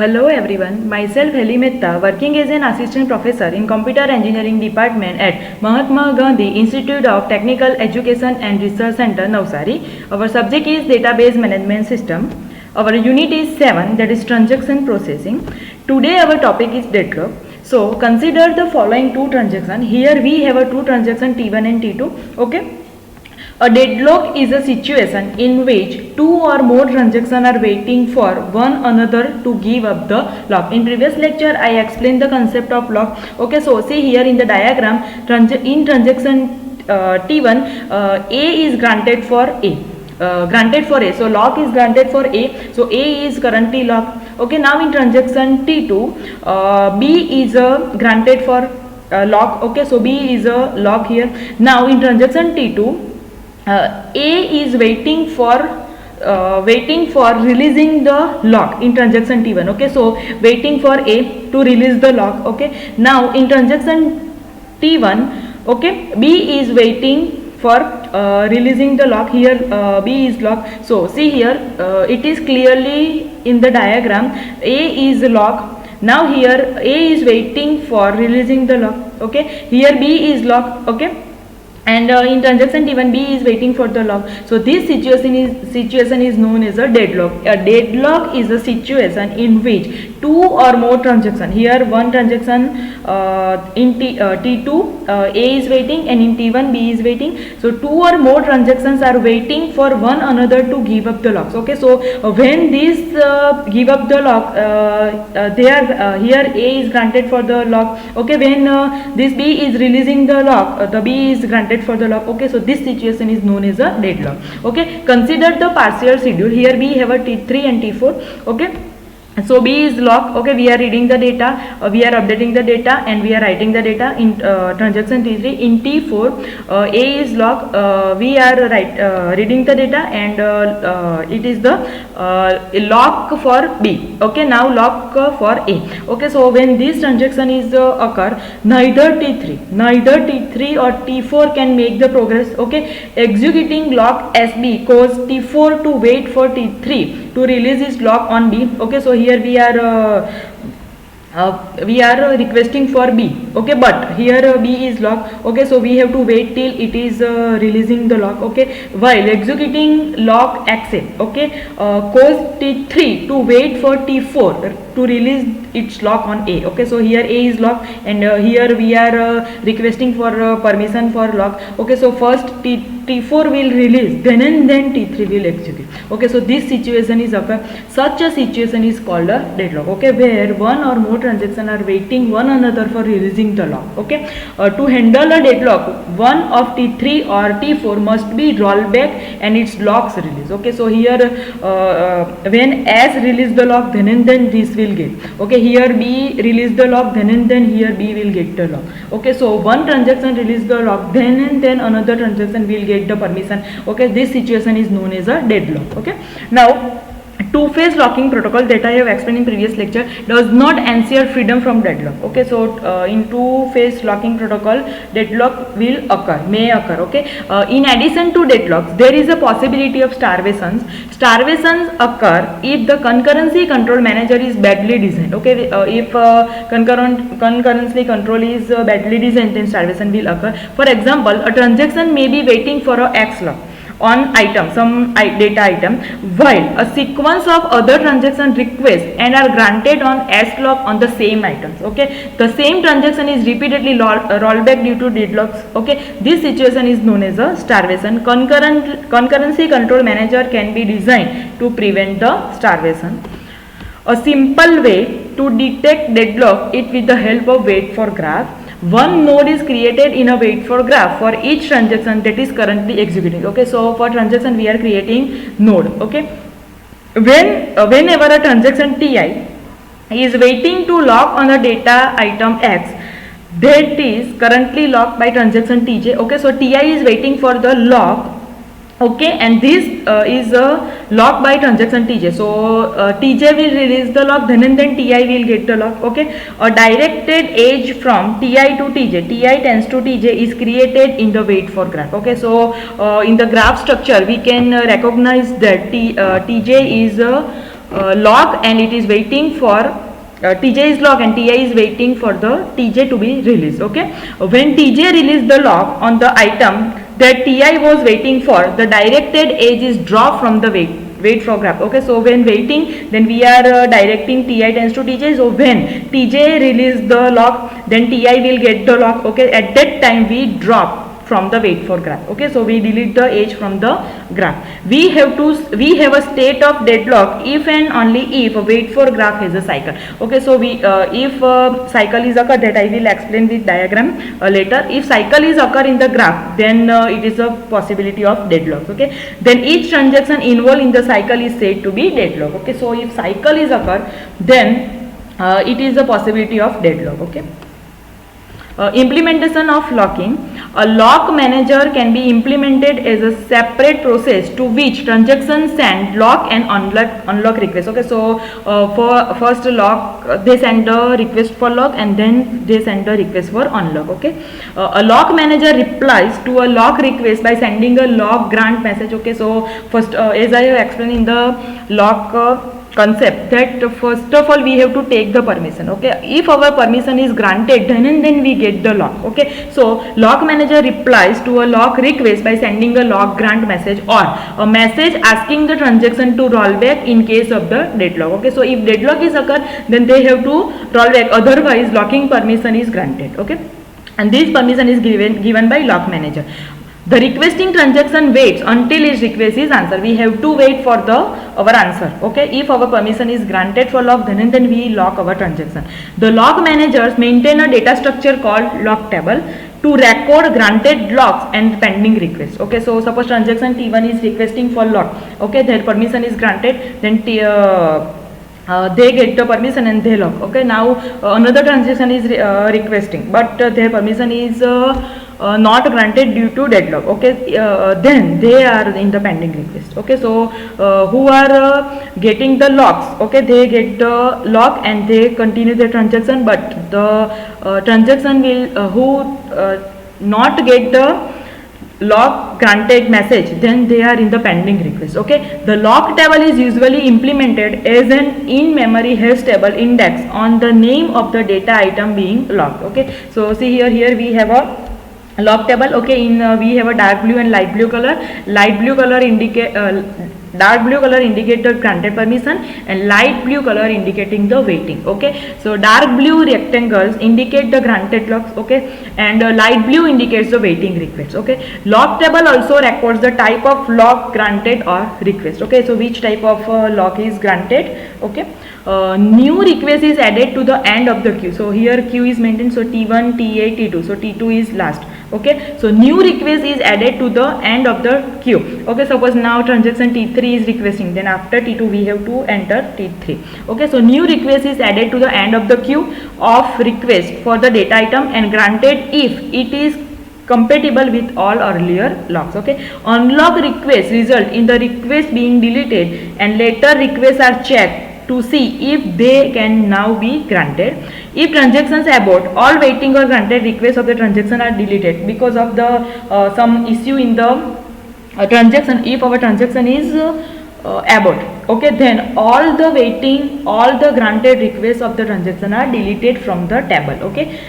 Hello everyone, myself Heli Mehta, working as an assistant professor in computer engineering department at Mahatma Gandhi Institute of Technical Education and Research Center, Navsari. Our subject is database management system. Our unit is 7, that is transaction processing. Today our topic is deadlock. So consider the following two transactions. Here we have a two transactions T1 and T2. Okay. A deadlock is a situation in which two or more transactions are waiting for one another to give up the lock. In previous lecture, I explained the concept of lock. Okay, so see here in the diagram, in transaction T1, A is granted for A. So lock is granted for A. So A is currently locked. Okay, now in transaction T2, B is granted for lock. Okay, so B is a lock here. Now in transaction T2, A is waiting for releasing the lock in transaction T1. Okay, so waiting for A to release the lock. Okay, now in transaction T1, okay, B is waiting for releasing the lock. Here B is locked. So see here, it is clearly in the diagram. A is locked. Now here A is waiting for releasing the lock. Okay, here B is locked. Okay. And in transaction T1, B is waiting for the lock. So this situation is known as a deadlock. A deadlock is a situation in which two or more transactions. Here one transaction in T2 A is waiting, and in T1 B is waiting. So two or more transactions are waiting for one another to give up the locks. Okay, so when these give up the lock, here A is granted for the lock. Okay, when this B is releasing the lock, the B is granted for the lock. Okay, so this situation is known as a deadlock. Okay, consider the partial schedule. Here we have a T3 and T4. Okay, so B is locked. Okay, we are reading the data, we are updating the data, and we are writing the data in transaction T3. In T4, A is locked. We are reading the data, and it is the lock for B. Okay, now lock for A. Okay, so when this transaction is occur, neither T3 or T4 can make the progress. Okay, executing lock SB cause T4 to wait for T3 to release its lock on B. Okay, so here we are requesting for B. Okay, but here B is locked. Okay, so we have to wait till it is releasing the lock. Okay, while executing lock accept, okay, cause T3 to wait for T4 to release its lock on A. Okay, so here A is locked, and here we are requesting for permission for lock. Okay, so first T4 will release, then T3 will execute. Okay, so this situation is occur. Such a situation is called a deadlock. Okay, where one or more transactions are waiting one another for releasing the lock. Okay, to handle a deadlock, one of T3 or T4 must be rolled back and its locks release. Okay, so here when S release the lock, then this will get. Okay, here B release the lock, then here B will get the lock. Okay, so one transaction release the lock, then another transaction will get the permission. Okay, this situation is known as a deadlock. Okay, now two-phase locking protocol that I have explained in previous lecture does not ensure freedom from deadlock. Okay, so in two-phase locking protocol, deadlock may occur. Okay, in addition to deadlocks, there is a possibility of starvations. Starvations occur if the concurrency control manager is badly designed. Okay, if concurrency control is badly designed, then starvation will occur. For example, a transaction may be waiting for a X lock on some data item, while a sequence of other transaction requests and are granted on S lock on the same items. Okay, the same transaction is repeatedly rolled back due to deadlocks. Okay, this situation is known as a starvation. Concurrency control manager can be designed to prevent the starvation. A simple way to detect deadlock is with the help of wait for graph. One node is created in a wait for graph for each transaction that is currently executing. Okay, so for transaction we are creating node. Okay, whenever a transaction Ti is waiting to lock on a data item X that is currently locked by transaction Tj. Okay, so Ti is waiting for the lock. Okay, and this is locked by transaction Tj. So Tj will release the lock, then Ti will get the lock. Okay, a directed edge from Ti to Tj, Ti tends to Tj is created in the wait for graph. Okay, so in the graph structure we can recognize that Tj is lock and it is waiting for Tj is lock and Ti is waiting for the Tj to be released. Okay, when Tj released the lock on the item that Ti was waiting for, the directed edge is dropped from the wait for graph. Okay, so when waiting, then we are directing Ti tends to Tj. So when Tj release the lock, then Ti will get the lock. Okay, at that time we drop from the wait for graph. Okay, so we delete the edge from the graph. We have a state of deadlock if and only if wait for graph has a cycle. Okay, so we if cycle is occur, that I will explain with diagram later. If cycle is occur in the graph, then it is a possibility of deadlock. Okay, then each transaction involved in the cycle is said to be deadlock. Okay, so if cycle is occur, then it is a possibility of deadlock. Okay. Implementation of locking. A lock manager can be implemented as a separate process to which transactions send lock and unlock request. Okay, so for first lock they send a request for lock and then they send a request for unlock. Okay, a lock manager replies to a lock request by sending a lock grant message. Okay, so first as I have explained in the lock concept, that first of all we have to take the permission. Okay, if our permission is granted, then we get the lock. Okay, so lock manager replies to a lock request by sending a lock grant message or a message asking the transaction to roll back in case of the deadlock. Okay, so if deadlock is occur, then they have to roll back, otherwise locking permission is granted. Okay, and this permission is given by lock manager. The requesting transaction waits until its request is answered. We have to wait for our answer. Okay, if our permission is granted for lock, then we lock our transaction. The lock managers maintain a data structure called lock table to record granted locks and pending requests. Okay, so suppose transaction T1 is requesting for lock. Okay, their permission is granted, then they get the permission and they lock. Okay, now another transaction is requesting, but their permission is not granted due to deadlock. Okay, then they are in the pending request. Okay, so who are getting the locks, okay, they get the lock and they continue the transaction, but the transaction will who not get the lock granted message, then they are in the pending request. Okay, the lock table is usually implemented as an in-memory hash table index on the name of the data item being locked. Okay, so see here we have a lock table. Okay, in we have a dark blue and light blue color. Light blue color indicate dark blue color indicate the granted permission and light blue color indicating the waiting. Okay, so dark blue rectangles indicate the granted locks. Okay, and light blue indicates the waiting requests. Okay, lock table also records the type of lock granted or request. Okay, so which type of lock is granted. Okay, new request is added to the end of the queue. So here queue is maintained, so T1, T8, T2, so T2 is last. Okay, so new request is added to the end of the queue. Okay, suppose now transaction T3 is requesting, then after T2 we have to enter T3. Okay, so new request is added to the end of the queue of request for the data item and granted if it is compatible with all earlier locks. Okay, unlock request result in the request being deleted and later requests are checked to see if they can now be granted. If transactions abort, all waiting or granted requests of the transaction are deleted because of the some issue in the transaction. If our transaction is abort, okay, then all the waiting, all the granted requests of the transaction are deleted from the table. Okay,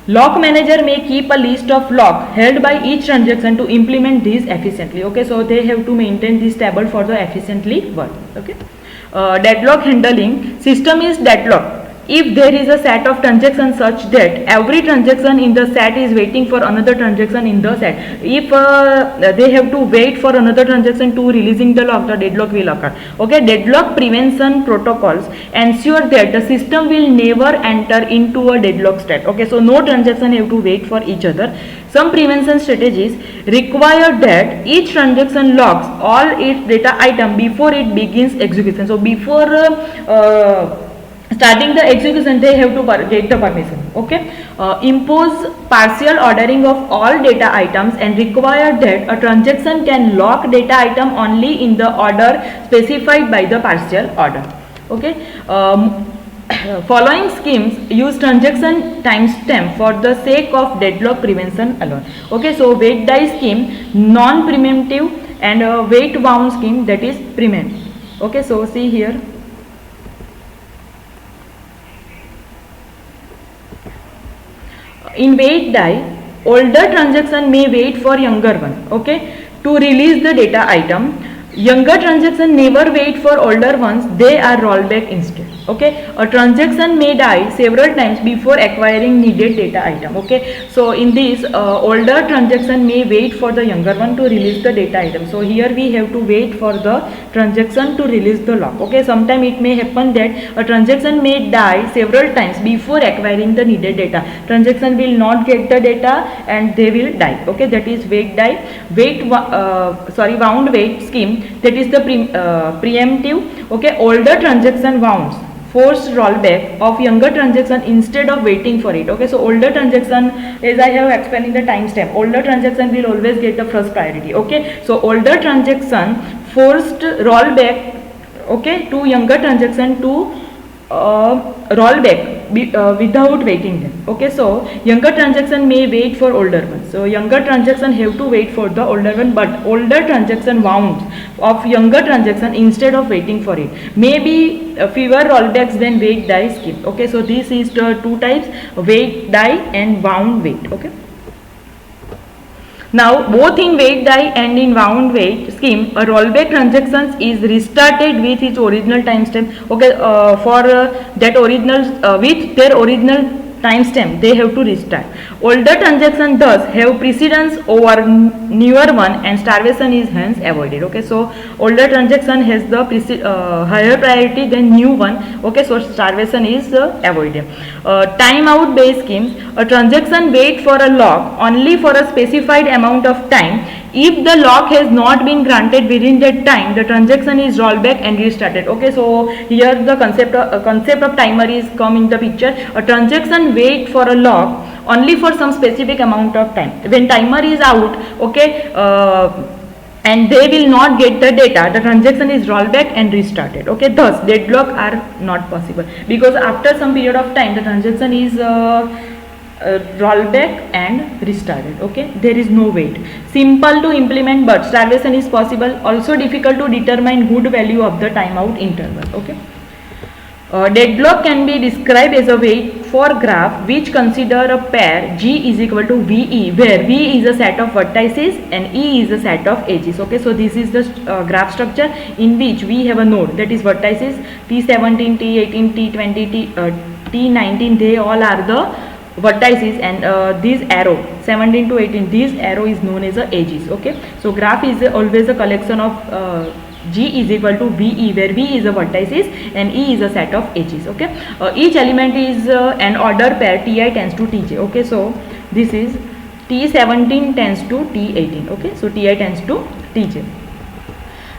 lock manager may keep a list of lock held by each transaction to implement these efficiently. Okay, so they have to maintain this table for the efficiently work. Okay, deadlock handling. System is deadlocked if there is a set of transactions such that every transaction in the set is waiting for another transaction in the set. If they have to wait for another transaction to releasing the lock, the deadlock will occur. Okay, deadlock prevention protocols ensure that the system will never enter into a deadlock state. Okay, so no transaction have to wait for each other. Some prevention strategies require that each transaction locks all its data item before it begins execution. So before starting the execution, they have to get the permission. Okay, impose partial ordering of all data items and require that a transaction can lock data item only in the order specified by the partial order. Okay, following schemes use transaction timestamp for the sake of deadlock prevention alone. Okay, so wait die scheme, non-preemptive, and wait bound scheme, that is preempt. Okay, so see here In wait die, older transaction may wait for younger one, okay, to release the data item. Younger transaction never wait for older ones, they are rollback instead. Okay, a transaction may die several times before acquiring needed data item. Okay, so in this older transaction may wait for the younger one to release the data item. So here we have to wait for the transaction to release the lock. Okay, sometime it may happen that a transaction may die several times before acquiring the needed data. Transaction will not get the data and they will die. Okay, that is wait die. Wound wait scheme, that is the preemptive. Okay, older transaction wounds forced rollback of younger transaction instead of waiting for it. Okay, so older transaction, as I have explained in the timestamp, older transaction will always get the first priority. Okay, so older transaction forced rollback, okay, to younger transaction to rollback without waiting them. Okay, so younger transaction may wait for older one. So younger transaction have to wait for the older one, but older transaction wounds of younger transaction instead of waiting for it. Maybe fewer rollbacks than wait die skip. Okay, so this is the two types, wait die and wound wait. Okay. Now both in wait die and in wound wait scheme, a rollback transactions is restarted with its original timestamp. Okay, that original with their original timestamp they have to restart. Older transaction thus have precedence over newer one and starvation is hence avoided. Okay, so older transaction has the higher priority than new one. Okay, so starvation is avoided. Timeout based schemes, a transaction wait for a lock only for a specified amount of time. If the lock has not been granted within that time, the transaction is rolled back and restarted. Okay, so here the concept of timer is come in the picture. A transaction wait for a lock only for some specific amount of time. When timer is out, okay, and they will not get the data, the transaction is rolled back and restarted. Okay, thus deadlock are not possible because after some period of time the transaction is rollback and restarted. Okay, there is no wait. Simple to implement, but starvation is possible. Also difficult to determine good value of the timeout interval. Okay, deadlock can be described as a wait for graph which consider a pair G is equal to VE, where V is a set of vertices and E is a set of edges. Okay, so this is the graph structure in which we have a node, that is vertices T17, T18, T20, T19. They all are the vertices, and this arrow 17 to 18, this arrow is known as the edges. Okay, so graph is always a collection of G is equal to VE, where V is a vertices and E is a set of edges. Okay, each element is an order pair Ti tends to Tj. Okay, so this is T17 tends to T18. Okay, so Ti tends to Tj.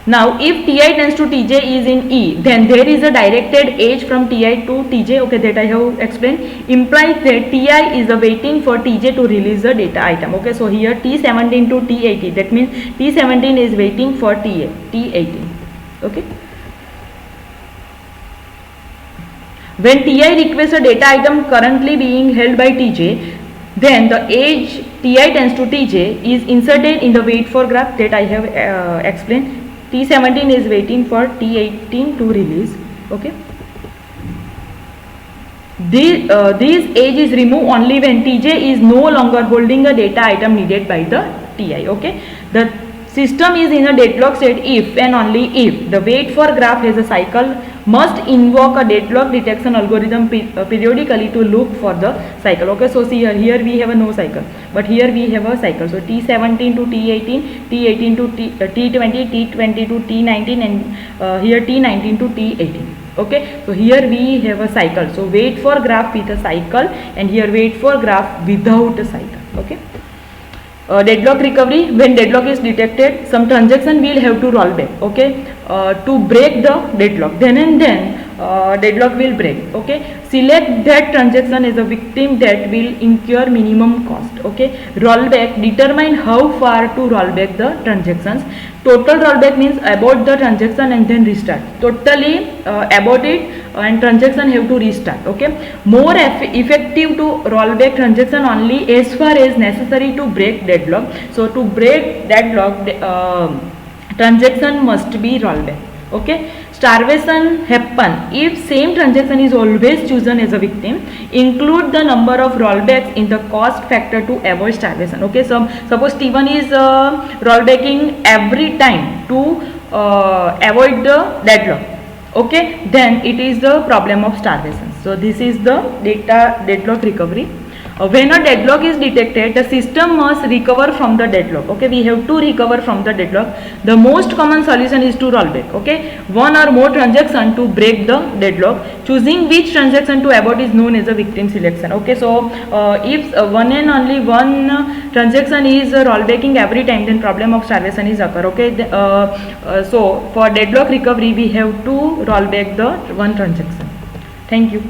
Now if Ti tends to Tj is in E, then there is a directed edge from Ti to Tj. Okay, that I have explained, implies that Ti is waiting for Tj to release the data item. Okay, so here T17 to T18, that means T17 is waiting for T18. Okay, when Ti requests a data item currently being held by Tj, then the edge Ti tends to Tj is inserted in the wait for graph that I have explained. T17 is waiting for T18 to release. Okay, this edge is removed only when Tj is no longer holding a data item needed by the Ti. Okay, the system is in a deadlock state if and only if the wait for graph has a cycle, must invoke a deadlock detection algorithm periodically to look for the cycle. Okay, so see here we have a no cycle, but here we have a cycle. So T17 to T18, T18 to T20, T20 to T19, and here T19 to T18. Okay, so here we have a cycle. So wait for graph with a cycle, and here wait for graph without a cycle. Okay, deadlock recovery, when deadlock is detected, some transaction will have to roll back. Okay, to break the deadlock, then and then deadlock will break. Okay, select that transaction as a victim that will incur minimum cost. Okay, rollback, determine how far to roll back the transactions. Total rollback means abort the transaction and then restart. Totally abort it and transaction have to restart. Okay, more effective to roll back transaction only as far as necessary to break deadlock. So to break deadlock, transaction must be rollback. Okay, starvation happen if same transaction is always chosen as a victim. Include the number of rollbacks in the cost factor to avoid starvation. Okay, so suppose T1 is rollbacking every time to avoid the deadlock. Okay, then it is the problem of starvation. So this is the deadlock recovery. When a deadlock is detected, the system must recover from the deadlock. Okay, we have to recover from the deadlock. The most common solution is to rollback. Okay, one or more transaction to break the deadlock. Choosing which transaction to abort is known as a victim selection. Okay, so if one and only one transaction is rollbacking every time, then problem of starvation is occur. Okay, so for deadlock recovery, we have to roll back the one transaction. Thank you.